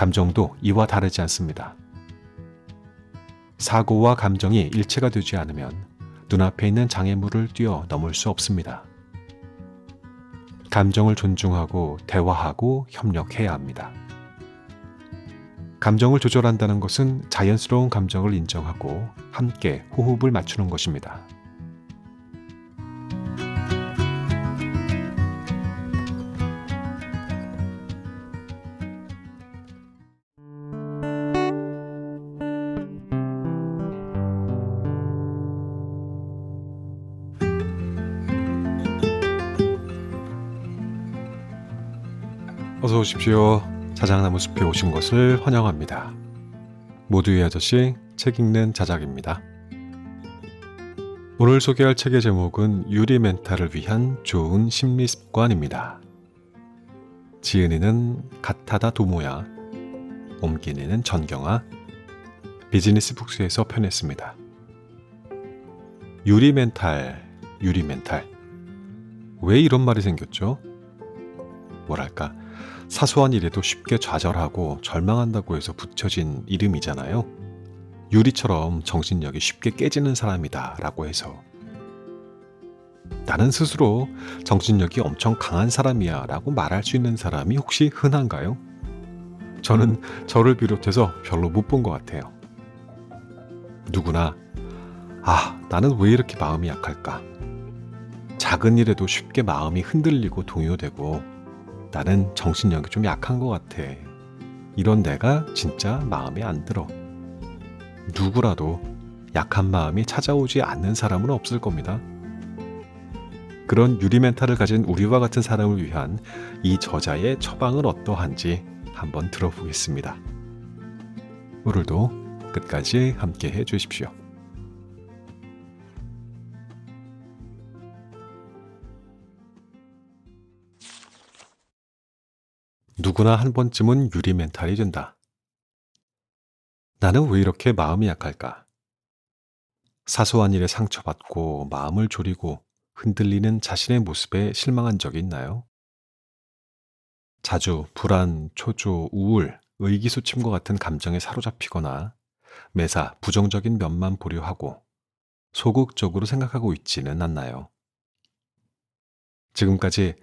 감정도 이와 다르지 않습니다. 사고와 감정이 일체가 되지 않으면 눈앞에 있는 장애물을 뛰어넘을 수 없습니다. 감정을 존중하고 대화하고 협력해야 합니다. 감정을 조절한다는 것은 자연스러운 감정을 인정하고 함께 호흡을 맞추는 것입니다. 어서 오십시오. 자작나무 숲에 오신 것을 환영합니다. 모두의 아저씨 책 읽는 자작입니다. 오늘 소개할 책의 제목은 유리 멘탈을 위한 좋은 심리 습관입니다. 지은이는 가타다 도모야, 옮기니는 전경아, 비즈니스 북스에서 펴냈습니다. 유리 멘탈. 왜 이런 말이 생겼죠? 뭐랄까, 사소한 일에도 쉽게 좌절하고 절망한다고 해서 붙여진 이름이잖아요. 유리처럼 정신력이 쉽게 깨지는 사람이다 라고 해서. 나는 스스로 정신력이 엄청 강한 사람이야 라고 말할 수 있는 사람이 혹시 흔한가요? 저는 저를 비롯해서 별로 못 본 것 같아요. 누구나 나는 왜 이렇게 마음이 약할까? 작은 일에도 쉽게 마음이 흔들리고 동요되고 나는 정신력이 좀 약한 것 같아. 이런 내가 진짜 마음에 안 들어. 누구라도 약한 마음이 찾아오지 않는 사람은 없을 겁니다. 그런 유리 멘탈을 가진 우리와 같은 사람을 위한 이 저자의 처방은 어떠한지 한번 들어보겠습니다. 오늘도 끝까지 함께 해주십시오. 누구나 한 번쯤은 유리 멘탈이 된다. 나는 왜 이렇게 마음이 약할까? 사소한 일에 상처받고 마음을 졸이고 흔들리는 자신의 모습에 실망한 적이 있나요? 자주 불안, 초조, 우울, 의기소침과 같은 감정에 사로잡히거나 매사 부정적인 면만 보려 하고 소극적으로 생각하고 있지는 않나요? 지금까지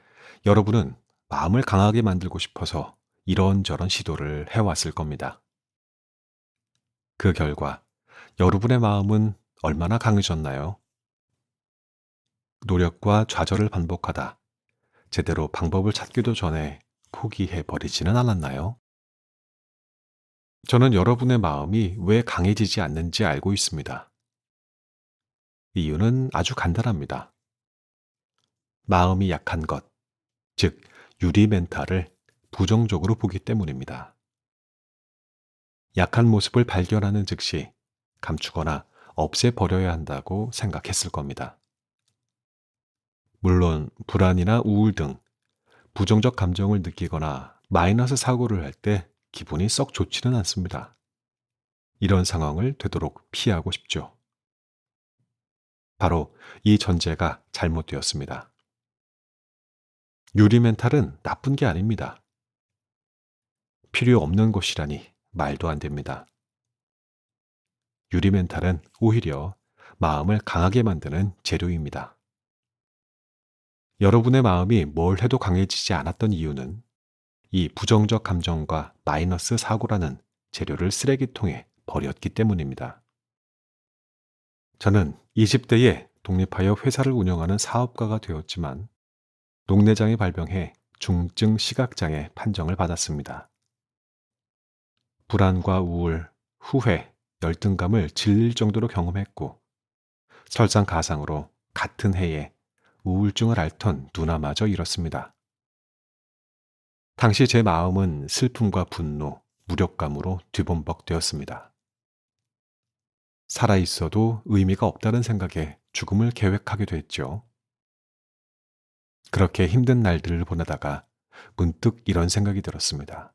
여러분은 마음을 강하게 만들고 싶어서 이런저런 시도를 해왔을 겁니다. 그 결과 여러분의 마음은 얼마나 강해졌나요? 노력과 좌절을 반복하다 제대로 방법을 찾기도 전에 포기해버리지는 않았나요? 저는 여러분의 마음이 왜 강해지지 않는지 알고 있습니다. 이유는 아주 간단합니다. 마음이 약한 것, 즉 유리 멘탈을 부정적으로 보기 때문입니다. 약한 모습을 발견하는 즉시 감추거나 없애버려야 한다고 생각했을 겁니다. 물론 불안이나 우울 등 부정적 감정을 느끼거나 마이너스 사고를 할 때 기분이 썩 좋지는 않습니다. 이런 상황을 되도록 피하고 싶죠. 바로 이 전제가 잘못되었습니다. 유리 멘탈은 나쁜 게 아닙니다. 필요 없는 것이라니 말도 안 됩니다. 유리 멘탈은 오히려 마음을 강하게 만드는 재료입니다. 여러분의 마음이 뭘 해도 강해지지 않았던 이유는 이 부정적 감정과 마이너스 사고라는 재료를 쓰레기통에 버렸기 때문입니다. 저는 20대에 독립하여 회사를 운영하는 사업가가 되었지만 녹내장이 발병해 중증 시각장애 판정을 받았습니다. 불안과 우울, 후회, 열등감을 질릴 정도로 경험했고 설상가상으로 같은 해에 우울증을 앓던 누나마저 잃었습니다. 당시 제 마음은 슬픔과 분노, 무력감으로 뒤범벅되었습니다. 살아있어도 의미가 없다는 생각에 죽음을 계획하게 됐죠. 그렇게 힘든 날들을 보내다가 문득 이런 생각이 들었습니다.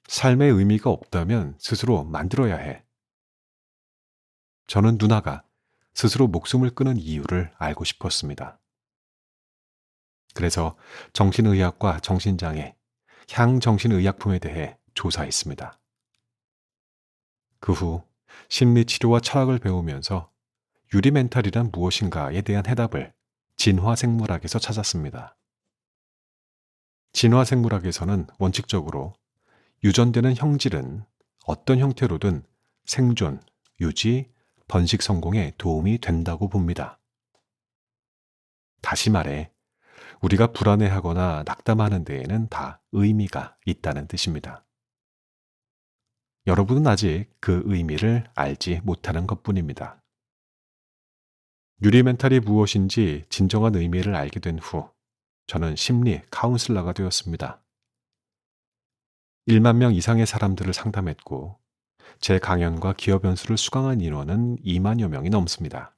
삶의 의미가 없다면 스스로 만들어야 해. 저는 누나가 스스로 목숨을 끊은 이유를 알고 싶었습니다. 그래서 정신의학과 정신장애, 향정신의약품에 대해 조사했습니다. 그 후 심리치료와 철학을 배우면서 유리멘탈이란 무엇인가에 대한 해답을 진화생물학에서 찾았습니다. 진화생물학에서는 원칙적으로 유전되는 형질은 어떤 형태로든 생존, 유지, 번식 성공에 도움이 된다고 봅니다. 다시 말해, 우리가 불안해하거나 낙담하는 데에는 다 의미가 있다는 뜻입니다. 여러분은 아직 그 의미를 알지 못하는 것뿐입니다. 유리멘탈이 무엇인지 진정한 의미를 알게 된 후, 저는 심리 카운슬러가 되었습니다. 1만 명 이상의 사람들을 상담했고, 제 강연과 기업 연수를 수강한 인원은 2만여 명이 넘습니다.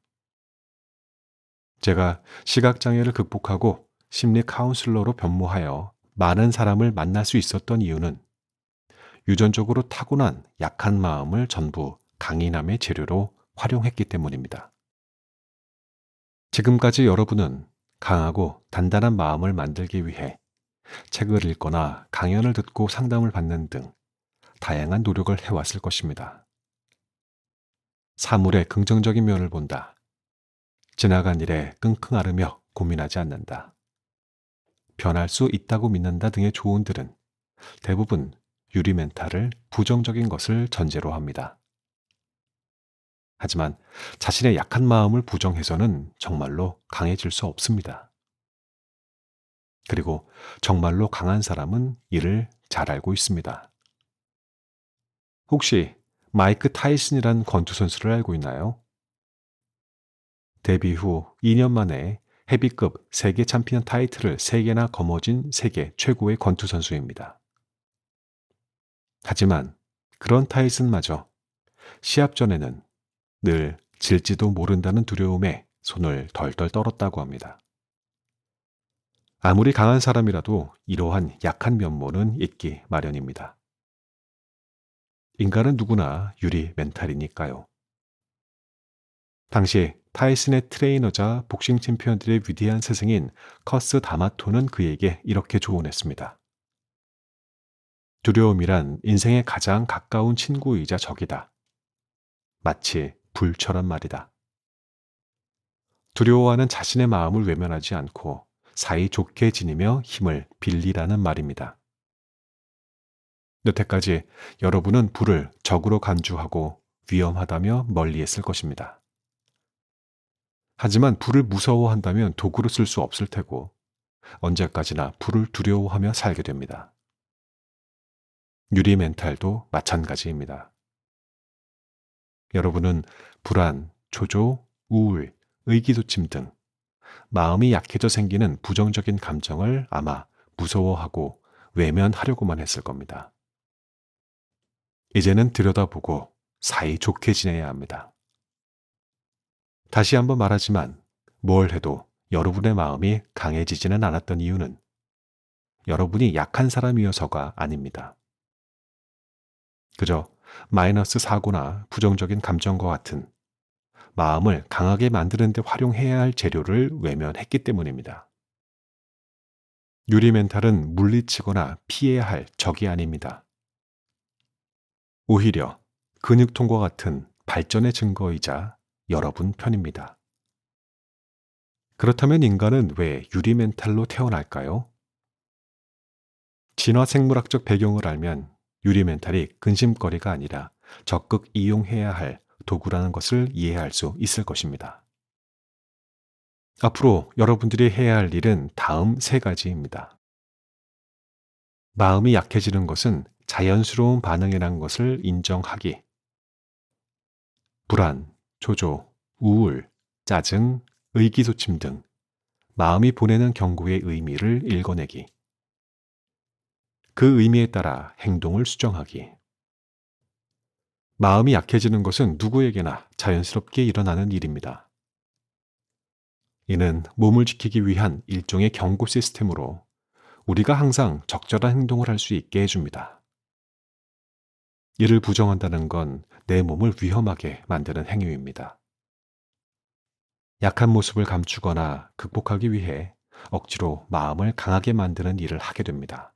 제가 시각장애를 극복하고 심리 카운슬러로 변모하여 많은 사람을 만날 수 있었던 이유는 유전적으로 타고난 약한 마음을 전부 강인함의 재료로 활용했기 때문입니다. 지금까지 여러분은 강하고 단단한 마음을 만들기 위해 책을 읽거나 강연을 듣고 상담을 받는 등 다양한 노력을 해왔을 것입니다. 사물의 긍정적인 면을 본다. 지나간 일에 끙끙 앓으며 고민하지 않는다. 변할 수 있다고 믿는다 등의 조언들은 대부분 유리멘탈을 부정적인 것을 전제로 합니다. 하지만 자신의 약한 마음을 부정해서는 정말로 강해질 수 없습니다. 그리고 정말로 강한 사람은 이를 잘 알고 있습니다. 혹시 마이크 타이슨이란 권투 선수를 알고 있나요? 데뷔 후 2년 만에 헤비급 세계 챔피언 타이틀을 3개나 거머쥔 세계 최고의 권투 선수입니다. 하지만 그런 타이슨마저 시합 전에는 늘 질지도 모른다는 두려움에 손을 덜덜 떨었다고 합니다. 아무리 강한 사람이라도 이러한 약한 면모는 있기 마련입니다. 인간은 누구나 유리 멘탈이니까요. 당시 타이슨의 트레이너자 복싱 챔피언들의 위대한 스승인 커스 다마토는 그에게 이렇게 조언했습니다. 두려움이란 인생의 가장 가까운 친구이자 적이다. 마치 불처럼 말이다. 두려워하는 자신의 마음을 외면하지 않고 사이좋게 지니며 힘을 빌리라는 말입니다. 여태까지 여러분은 불을 적으로 간주하고 위험하다며 멀리했을 것입니다. 하지만 불을 무서워한다면 도구로 쓸 수 없을 테고 언제까지나 불을 두려워하며 살게 됩니다. 유리 멘탈도 마찬가지입니다. 여러분은 불안, 초조, 우울, 의기소침 등 마음이 약해져 생기는 부정적인 감정을 아마 무서워하고 외면하려고만 했을 겁니다. 이제는 들여다보고 사이좋게 지내야 합니다. 다시 한번 말하지만 뭘 해도 여러분의 마음이 강해지지는 않았던 이유는 여러분이 약한 사람이어서가 아닙니다. 그저 마이너스 사고나 부정적인 감정과 같은 마음을 강하게 만드는 데 활용해야 할 재료를 외면했기 때문입니다. 유리 멘탈은 물리치거나 피해야 할 적이 아닙니다. 오히려 근육통과 같은 발전의 증거이자 여러분 편입니다. 그렇다면 인간은 왜 유리 멘탈로 태어날까요? 진화 생물학적 배경을 알면 유리 멘탈이 근심거리가 아니라 적극 이용해야 할 도구라는 것을 이해할 수 있을 것입니다. 앞으로 여러분들이 해야 할 일은 다음 3가지입니다. 마음이 약해지는 것은 자연스러운 반응이라는 것을 인정하기. 불안, 초조, 우울, 짜증, 의기소침 등 마음이 보내는 경고의 의미를 읽어내기. 그 의미에 따라 행동을 수정하기. 마음이 약해지는 것은 누구에게나 자연스럽게 일어나는 일입니다. 이는 몸을 지키기 위한 일종의 경고 시스템으로 우리가 항상 적절한 행동을 할 수 있게 해줍니다. 이를 부정한다는 건 내 몸을 위험하게 만드는 행위입니다. 약한 모습을 감추거나 극복하기 위해 억지로 마음을 강하게 만드는 일을 하게 됩니다.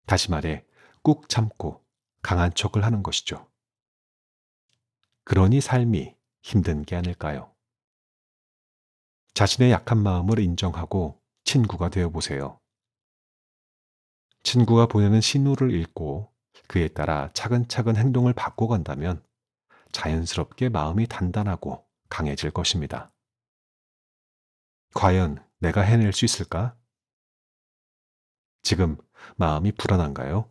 다시 말해 꾹 참고 강한 척을 하는 것이죠. 그러니 삶이 힘든 게 아닐까요? 자신의 약한 마음을 인정하고 친구가 되어 보세요. 친구가 보내는 신호를 읽고 그에 따라 차근차근 행동을 바꿔간다면 자연스럽게 마음이 단단하고 강해질 것입니다. 과연 내가 해낼 수 있을까? 지금 마음이 불안한가요?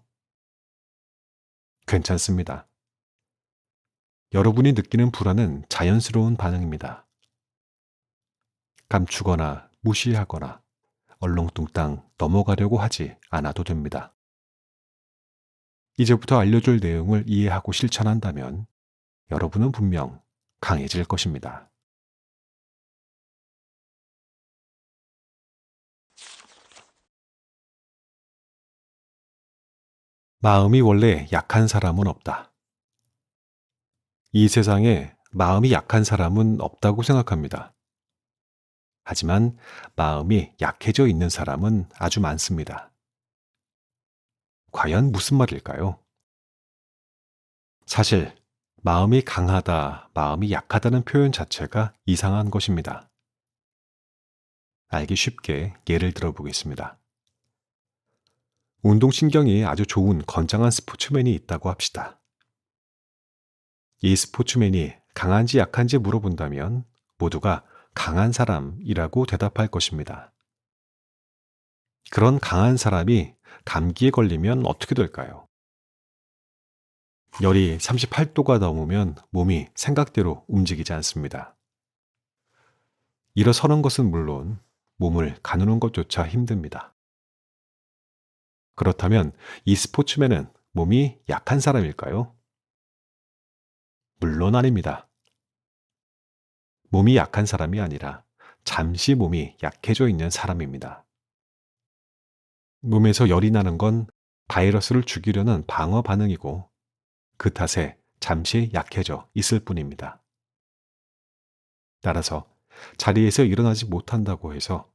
괜찮습니다. 여러분이 느끼는 불안은 자연스러운 반응입니다. 감추거나 무시하거나 얼렁뚱땅 넘어가려고 하지 않아도 됩니다. 이제부터 알려줄 내용을 이해하고 실천한다면 여러분은 분명 강해질 것입니다. 마음이 원래 약한 사람은 없다. 이 세상에 마음이 약한 사람은 없다고 생각합니다. 하지만 마음이 약해져 있는 사람은 아주 많습니다. 과연 무슨 말일까요? 사실, 마음이 강하다, 마음이 약하다는 표현 자체가 이상한 것입니다. 알기 쉽게 예를 들어 보겠습니다. 운동신경이 아주 좋은 건장한 스포츠맨이 있다고 합시다. 이 스포츠맨이 강한지 약한지 물어본다면 모두가 강한 사람이라고 대답할 것입니다. 그런 강한 사람이 감기에 걸리면 어떻게 될까요? 열이 38도가 넘으면 몸이 생각대로 움직이지 않습니다. 일어서는 것은 물론 몸을 가누는 것조차 힘듭니다. 그렇다면 이 스포츠맨은 몸이 약한 사람일까요? 물론 아닙니다. 몸이 약한 사람이 아니라 잠시 몸이 약해져 있는 사람입니다. 몸에서 열이 나는 건 바이러스를 죽이려는 방어 반응이고 그 탓에 잠시 약해져 있을 뿐입니다. 따라서 자리에서 일어나지 못한다고 해서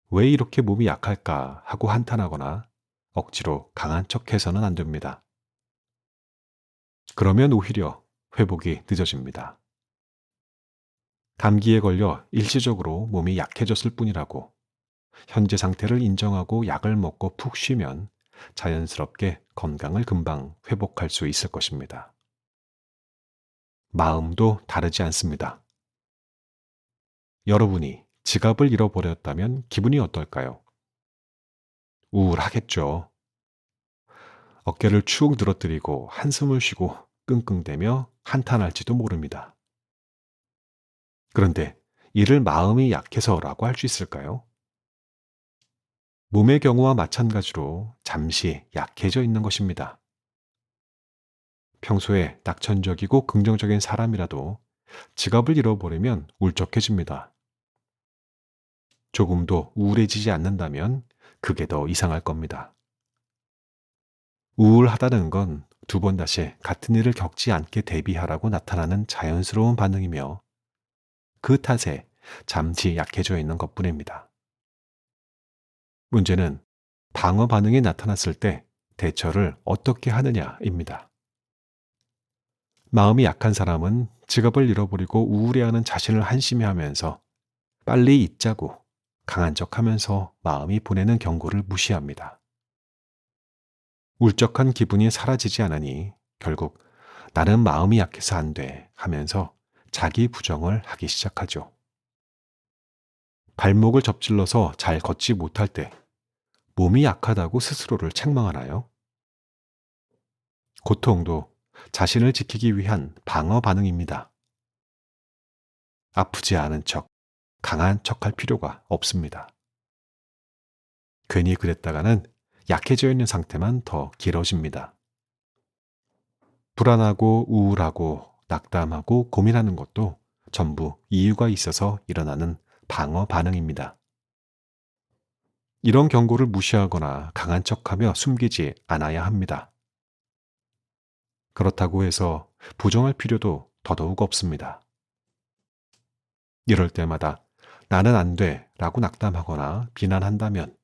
왜 이렇게 몸이 약할까 하고 한탄하거나 억지로 강한 척 해서는 안 됩니다. 그러면 오히려 회복이 늦어집니다. 감기에 걸려 일시적으로 몸이 약해졌을 뿐이라고 현재 상태를 인정하고 약을 먹고 푹 쉬면 자연스럽게 건강을 금방 회복할 수 있을 것입니다. 마음도 다르지 않습니다. 여러분이 지갑을 잃어버렸다면 기분이 어떨까요? 우울하겠죠. 어깨를 축 늘어뜨리고 한숨을 쉬고 끙끙대며 한탄할지도 모릅니다. 그런데 이를 마음이 약해서라고 할 수 있을까요? 몸의 경우와 마찬가지로 잠시 약해져 있는 것입니다. 평소에 낙천적이고 긍정적인 사람이라도 지갑을 잃어버리면 울적해집니다. 조금도 우울해지지 않는다면 그게 더 이상할 겁니다. 우울하다는 건 두 번 다시 같은 일을 겪지 않게 대비하라고 나타나는 자연스러운 반응이며 그 탓에 잠시 약해져 있는 것뿐입니다. 문제는 방어 반응이 나타났을 때 대처를 어떻게 하느냐입니다. 마음이 약한 사람은 지갑을 잃어버리고 우울해하는 자신을 한심해하면서 빨리 잊자고 강한 척하면서 마음이 보내는 경고를 무시합니다. 울적한 기분이 사라지지 않으니 결국 나는 마음이 약해서 안 돼 하면서 자기 부정을 하기 시작하죠. 발목을 접질러서 잘 걷지 못할 때 몸이 약하다고 스스로를 책망하나요? 고통도 자신을 지키기 위한 방어 반응입니다. 아프지 않은 척, 강한 척할 필요가 없습니다. 괜히 그랬다가는 약해져 있는 상태만 더 길어집니다. 불안하고 우울하고 낙담하고 고민하는 것도 전부 이유가 있어서 일어나는 방어 반응입니다. 이런 경고를 무시하거나 강한 척하며 숨기지 않아야 합니다. 그렇다고 해서 부정할 필요도 더더욱 없습니다. 이럴 때마다 나는 안 돼 라고 낙담하거나 비난한다면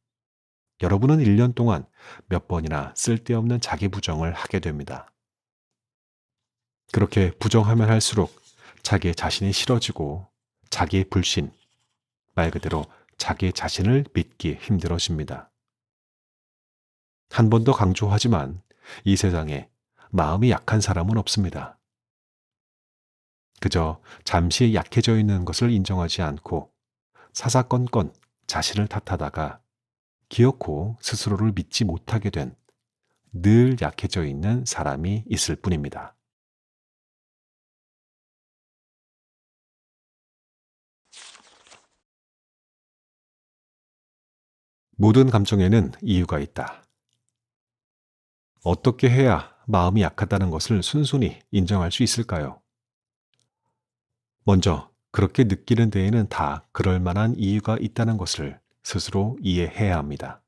여러분은 1년 동안 몇 번이나 쓸데없는 자기 부정을 하게 됩니다. 그렇게 부정하면 할수록 자기 자신이 싫어지고 자기의 불신, 말 그대로 자기 자신을 믿기 힘들어집니다. 한 번 더 강조하지만 이 세상에 마음이 약한 사람은 없습니다. 그저 잠시 약해져 있는 것을 인정하지 않고 사사건건 자신을 탓하다가 기어코 스스로를 믿지 못하게 된 늘 약해져 있는 사람이 있을 뿐입니다. 모든 감정에는 이유가 있다. 어떻게 해야 마음이 약하다는 것을 순순히 인정할 수 있을까요? 먼저 그렇게 느끼는 데에는 다 그럴 만한 이유가 있다는 것을 스스로 이해해야 합니다.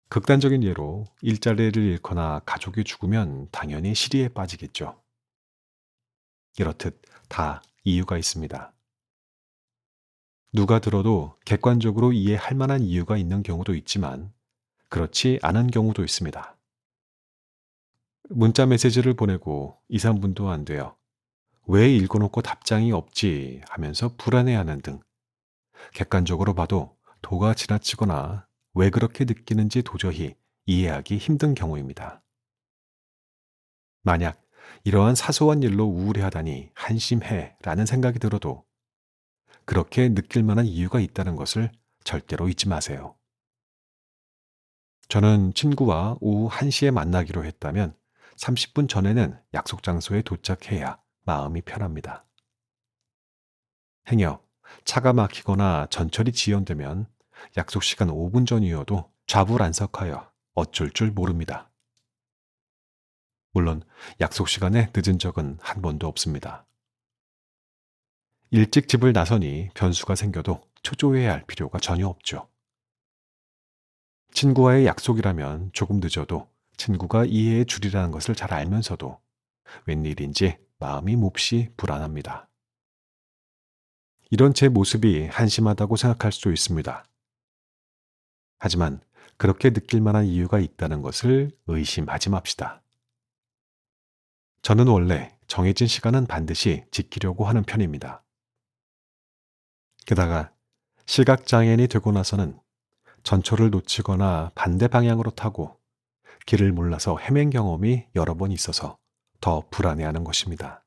극단적인 예로 일자리를 잃거나 가족이 죽으면 당연히 시리에 빠지겠죠. 이렇듯 다 이유가 있습니다. 누가 들어도 객관적으로 이해할 만한 이유가 있는 경우도 있지만 그렇지 않은 경우도 있습니다. 문자 메시지를 보내고 2, 3분도 안 돼요. 왜 읽어놓고 답장이 없지 하면서 불안해하는 등 객관적으로 봐도 도가 지나치거나 왜 그렇게 느끼는지 도저히 이해하기 힘든 경우입니다. 만약 이러한 사소한 일로 우울해하다니 한심해 라는 생각이 들어도 그렇게 느낄 만한 이유가 있다는 것을 절대로 잊지 마세요. 저는 친구와 오후 1시에 만나기로 했다면 30분 전에는 약속 장소에 도착해야 마음이 편합니다. 행여 차가 막히거나 전철이 지연되면 약속 시간 5분 전이어도 좌불안석하여 어쩔 줄 모릅니다. 물론 약속 시간에 늦은 적은 한 번도 없습니다. 일찍 집을 나서니 변수가 생겨도 초조해야 할 필요가 전혀 없죠. 친구와의 약속이라면 조금 늦어도 친구가 이해해 주리라는 것을 잘 알면서도 웬일인지 마음이 몹시 불안합니다. 이런 제 모습이 한심하다고 생각할 수도 있습니다. 하지만 그렇게 느낄 만한 이유가 있다는 것을 의심하지 맙시다. 저는 원래 정해진 시간은 반드시 지키려고 하는 편입니다. 게다가 시각장애인이 되고 나서는 전철을 놓치거나 반대 방향으로 타고 길을 몰라서 헤맨 경험이 여러 번 있어서 더 불안해하는 것입니다.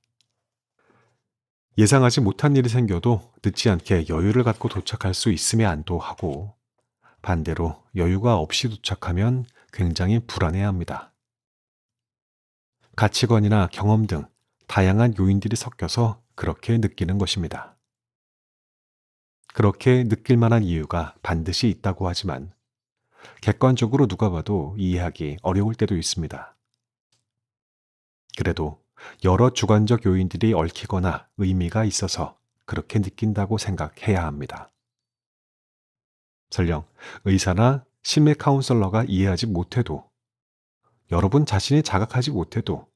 예상하지 못한 일이 생겨도 늦지 않게 여유를 갖고 도착할 수 있음에 안도하고 반대로 여유가 없이 도착하면 굉장히 불안해합니다. 가치관이나 경험 등 다양한 요인들이 섞여서 그렇게 느끼는 것입니다. 그렇게 느낄 만한 이유가 반드시 있다고 하지만 객관적으로 누가 봐도 이해하기 어려울 때도 있습니다. 그래도 여러 주관적 요인들이 얽히거나 의미가 있어서 그렇게 느낀다고 생각해야 합니다. 설령 의사나 심리 카운sel러가 이해하지 못해도 여러분 자신이 자각하지 못해도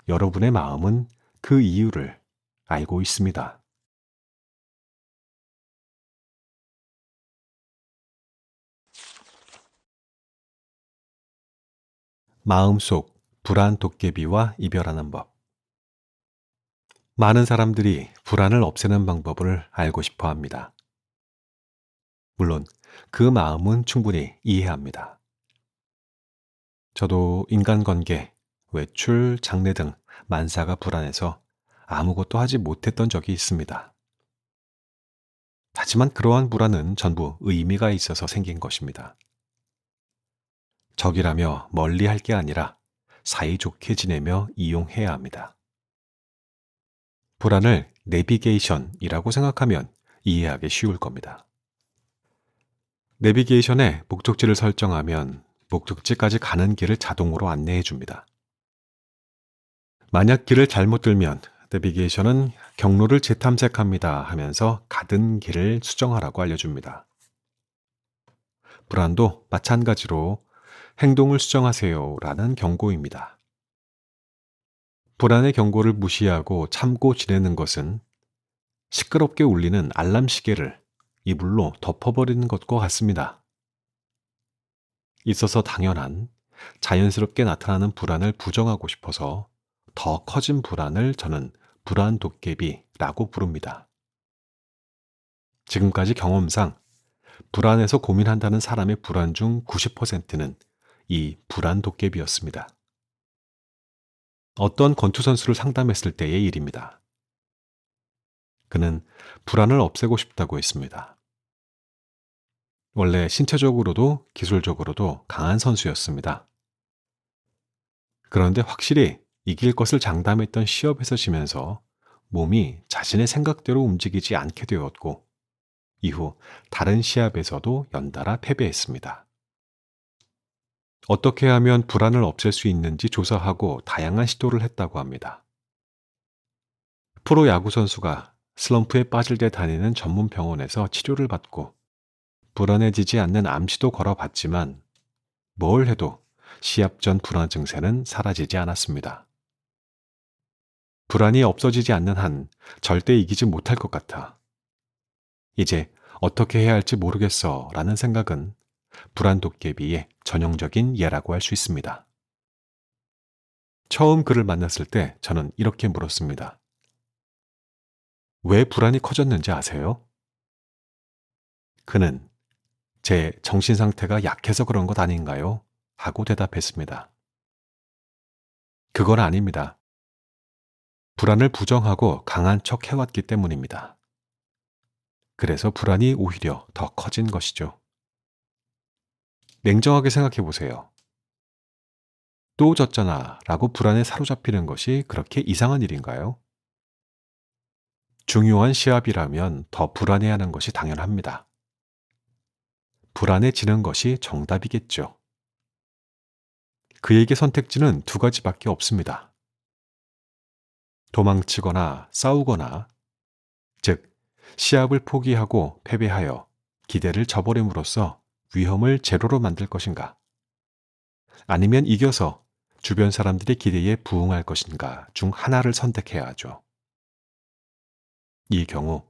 여러분의 마음은 그 이유를 알고 있습니다. 마음속 불안 도깨비와 이별하는 법. 많은 사람들이 불안을 없애는 방법을 알고 싶어 합니다. 물론 그 마음은 충분히 이해합니다. 저도 인간관계, 외출, 장래 등 만사가 불안해서 아무것도 하지 못했던 적이 있습니다. 하지만 그러한 불안은 전부 의미가 있어서 생긴 것입니다. 적이라며 멀리 할 게 아니라 사이좋게 지내며 이용해야 합니다. 불안을 내비게이션이라고 생각하면 이해하기 쉬울 겁니다. 내비게이션에 목적지를 설정하면 목적지까지 가는 길을 자동으로 안내해 줍니다. 만약 길을 잘못 들면 내비게이션은 경로를 재탐색합니다 하면서 가던 길을 수정하라고 알려줍니다. 불안도 마찬가지로 행동을 수정하세요 라는 경고입니다. 불안의 경고를 무시하고 참고 지내는 것은 시끄럽게 울리는 알람 시계를 이불로 덮어버리는 것과 같습니다. 있어서 당연한 자연스럽게 나타나는 불안을 부정하고 싶어서 더 커진 불안을 저는 불안 도깨비라고 부릅니다. 지금까지 경험상 불안해서 고민한다는 사람의 불안 중 90%는 이 불안 도깨비였습니다. 어떤 권투 선수를 상담했을 때의 일입니다. 그는 불안을 없애고 싶다고 했습니다. 원래 신체적으로도 기술적으로도 강한 선수였습니다. 그런데 확실히 이길 것을 장담했던 시합에서 지면서 몸이 자신의 생각대로 움직이지 않게 되었고, 이후 다른 시합에서도 연달아 패배했습니다. 어떻게 하면 불안을 없앨 수 있는지 조사하고 다양한 시도를 했다고 합니다. 프로 야구 선수가 슬럼프에 빠질 때 다니는 전문 병원에서 치료를 받고 불안해지지 않는 암시도 걸어봤지만 뭘 해도 시합 전 불안 증세는 사라지지 않았습니다. 불안이 없어지지 않는 한 절대 이기지 못할 것 같아. 이제 어떻게 해야 할지 모르겠어 라는 생각은 불안 도깨비의 전형적인 예라고 할 수 있습니다. 처음 그를 만났을 때 저는 이렇게 물었습니다. 왜 불안이 커졌는지 아세요? 그는 제 정신 상태가 약해서 그런 것 아닌가요? 하고 대답했습니다. 그건 아닙니다. 불안을 부정하고 강한 척 해왔기 때문입니다. 그래서 불안이 오히려 더 커진 것이죠. 냉정하게 생각해 보세요. 또 졌잖아 라고 불안에 사로잡히는 것이 그렇게 이상한 일인가요? 중요한 시합이라면 더 불안해하는 것이 당연합니다. 불안해지는 것이 정답이겠죠. 그에게 선택지는 두 가지밖에 없습니다. 도망치거나 싸우거나, 즉, 시합을 포기하고 패배하여 기대를 저버림으로써 위험을 제로로 만들 것인가, 아니면 이겨서 주변 사람들의 기대에 부응할 것인가 중 하나를 선택해야 하죠. 이 경우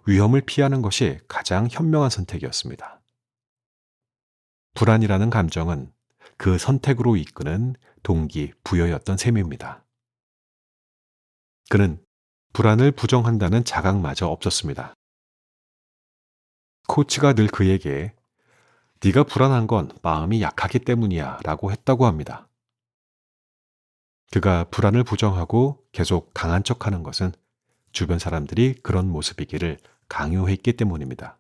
위험을 피하는 것이 가장 현명한 선택이었습니다. 불안이라는 감정은 그 선택으로 이끄는 동기부여였던 셈입니다. 그는 불안을 부정한다는 자각마저 없었습니다. 코치가 늘 그에게 네가 불안한 건 마음이 약하기 때문이야 라고 했다고 합니다. 그가 불안을 부정하고 계속 강한 척하는 것은 주변 사람들이 그런 모습이기를 강요했기 때문입니다.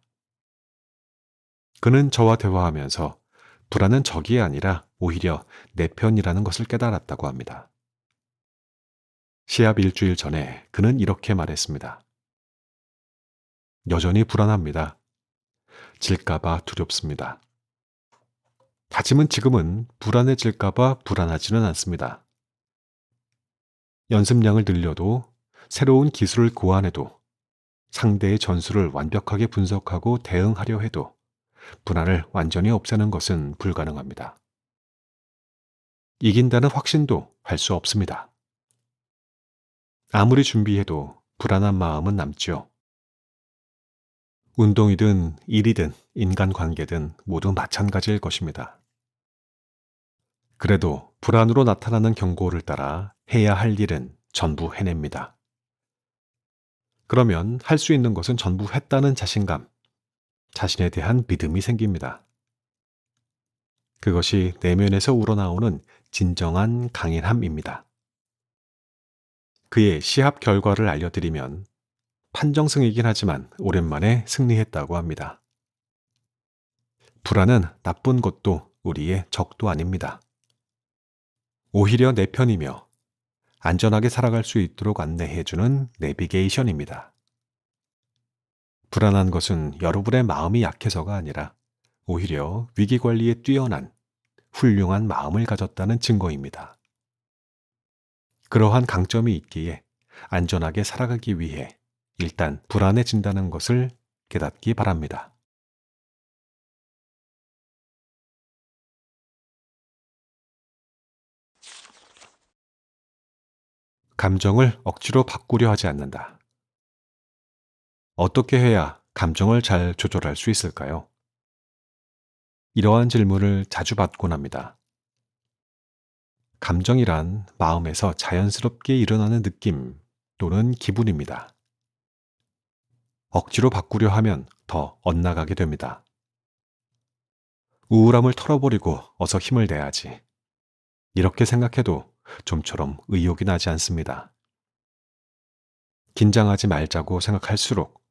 그는 저와 대화하면서 불안은 적이 아니라 오히려 내 편이라는 것을 깨달았다고 합니다. 시합 일주일 전에 그는 이렇게 말했습니다. 여전히 불안합니다. 질까봐 두렵습니다. 하지만 지금은 불안해질까봐 불안하지는 않습니다. 연습량을 늘려도 새로운 기술을 고안해도 상대의 전술을 완벽하게 분석하고 대응하려 해도 불안을 완전히 없애는 것은 불가능합니다. 이긴다는 확신도 할 수 없습니다. 아무리 준비해도 불안한 마음은 남죠. 운동이든 일이든 인간관계든 모두 마찬가지일 것입니다. 그래도 불안으로 나타나는 경고를 따라 해야 할 일은 전부 해냅니다. 그러면 할 수 있는 것은 전부 했다는 자신감, 자신에 대한 믿음이 생깁니다. 그것이 내면에서 우러나오는 진정한 강인함입니다. 그의 시합 결과를 알려드리면 판정승이긴 하지만 오랜만에 승리했다고 합니다. 불안은 나쁜 것도 우리의 적도 아닙니다. 오히려 내 편이며 안전하게 살아갈 수 있도록 안내해주는 내비게이션입니다. 불안한 것은 여러분의 마음이 약해서가 아니라 오히려 위기관리에 뛰어난 훌륭한 마음을 가졌다는 증거입니다. 그러한 강점이 있기에 안전하게 살아가기 위해 일단 불안해진다는 것을 깨닫기 바랍니다. 감정을 억지로 바꾸려 하지 않는다. 어떻게 해야 감정을 잘 조절할 수 있을까요? 이러한 질문을 자주 받곤 합니다. 감정이란 마음에서 자연스럽게 일어나는 느낌 또는 기분입니다. 억지로 바꾸려 하면 더 엇나가게 됩니다. 우울함을 털어버리고 어서 힘을 내야지. 이렇게 생각해도 좀처럼 의욕이 나지 않습니다. 긴장하지 말자고 생각할수록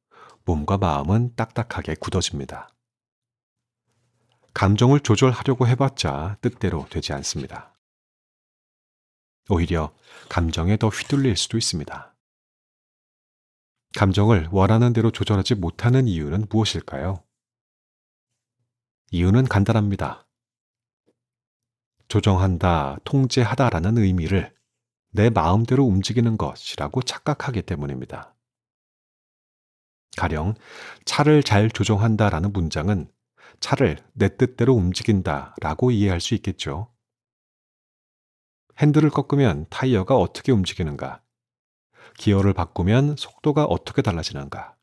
몸과 마음은 딱딱하게 굳어집니다. 감정을 조절하려고 해봤자 뜻대로 되지 않습니다. 오히려 감정에 더 휘둘릴 수도 있습니다. 감정을 원하는 대로 조절하지 못하는 이유는 무엇일까요? 이유는 간단합니다. 조정한다, 통제하다라는 의미를 내 마음대로 움직이는 것이라고 착각하기 때문입니다. 가령 차를 잘 조정한다라는 문장은 차를 내 뜻대로 움직인다라고 이해할 수 있겠죠. 핸들을 꺾으면 타이어가 어떻게 움직이는가? 기어를 바꾸면 속도가 어떻게 달라지는가?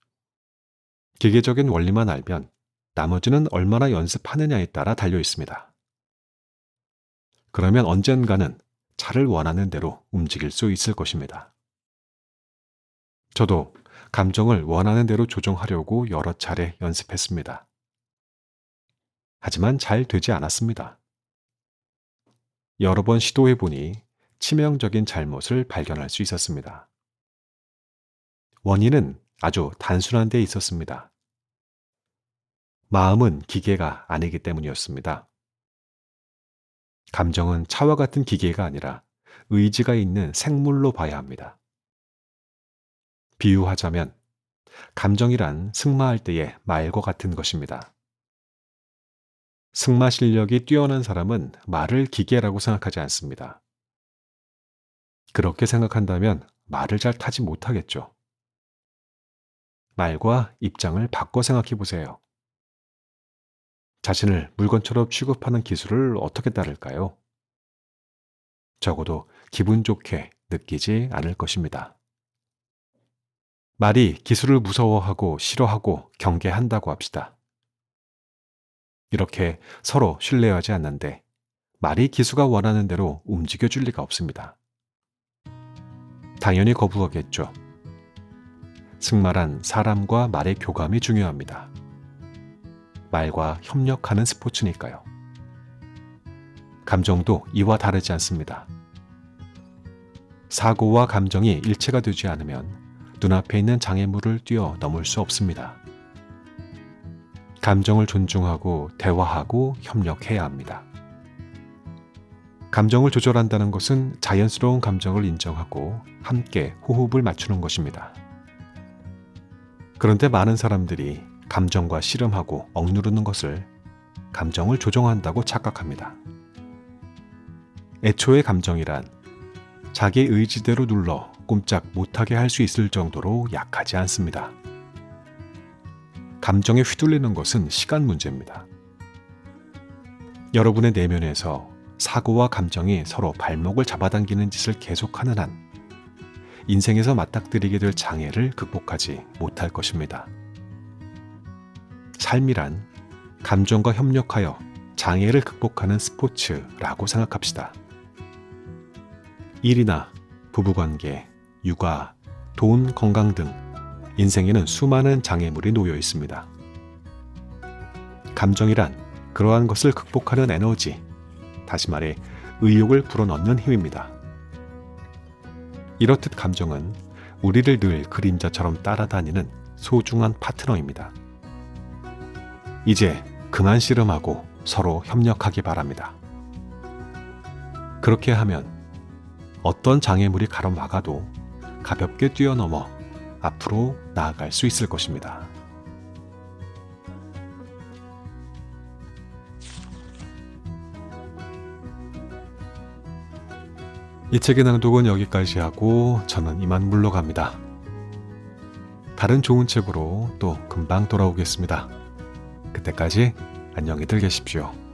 기계적인 원리만 알면 나머지는 얼마나 연습하느냐에 따라 달려 있습니다. 그러면 언젠가는 차를 원하는 대로 움직일 수 있을 것입니다. 저도 감정을 원하는 대로 조정하려고 여러 차례 연습했습니다. 하지만 잘 되지 않았습니다. 여러 번 시도해보니 치명적인 잘못을 발견할 수 있었습니다. 원인은 아주 단순한 데 있었습니다. 마음은 기계가 아니기 때문이었습니다. 감정은 차와 같은 기계가 아니라 의지가 있는 생물로 봐야 합니다. 비유하자면 감정이란 승마할 때의 말과 같은 것입니다. 승마 실력이 뛰어난 사람은 말을 기계라고 생각하지 않습니다. 그렇게 생각한다면 말을 잘 타지 못하겠죠. 말과 입장을 바꿔 생각해 보세요. 자신을 물건처럼 취급하는 기술을 어떻게 따를까요? 적어도 기분 좋게 느끼지 않을 것입니다. 말이 기술을 무서워하고 싫어하고 경계한다고 합시다. 이렇게 서로 신뢰하지 않는데 말이 기수가 원하는 대로 움직여줄 리가 없습니다. 당연히 거부하겠죠. 승마란 사람과 말의 교감이 중요합니다. 말과 협력하는 스포츠니까요. 감정도 이와 다르지 않습니다. 사고와 감정이 일체가 되지 않으면 눈앞에 있는 장애물을 뛰어넘을 수 없습니다. 감정을 존중하고 대화하고 협력해야 합니다. 감정을 조절한다는 것은 자연스러운 감정을 인정하고 함께 호흡을 맞추는 것입니다. 그런데 많은 사람들이 감정과 씨름하고 억누르는 것을 감정을 조정한다고 착각합니다. 애초의 감정이란 자기 의지대로 눌러 꼼짝 못하게 할 수 있을 정도로 약하지 않습니다. 감정에 휘둘리는 것은 시간 문제입니다. 여러분의 내면에서 사고와 감정이 서로 발목을 잡아당기는 짓을 계속하는 한 인생에서 맞닥뜨리게 될 장애를 극복하지 못할 것입니다. 삶이란 감정과 협력하여 장애를 극복하는 스포츠라고 생각합시다. 일이나 부부관계, 육아, 돈, 건강 등 인생에는 수많은 장애물이 놓여 있습니다. 감정이란 그러한 것을 극복하는 에너지, 다시 말해 의욕을 불어넣는 힘입니다. 이렇듯 감정은 우리를 늘 그림자처럼 따라다니는 소중한 파트너입니다. 이제 그만 씨름하고 서로 협력하기 바랍니다. 그렇게 하면 어떤 장애물이 가로막아도 가볍게 뛰어넘어 앞으로 나아갈 수 있을 것입니다. 이 책의 낭독은 여기까지 하고 저는 이만 물러갑니다. 다른 좋은 책으로 또 금방 돌아오겠습니다. 그때까지 안녕히들 계십시오.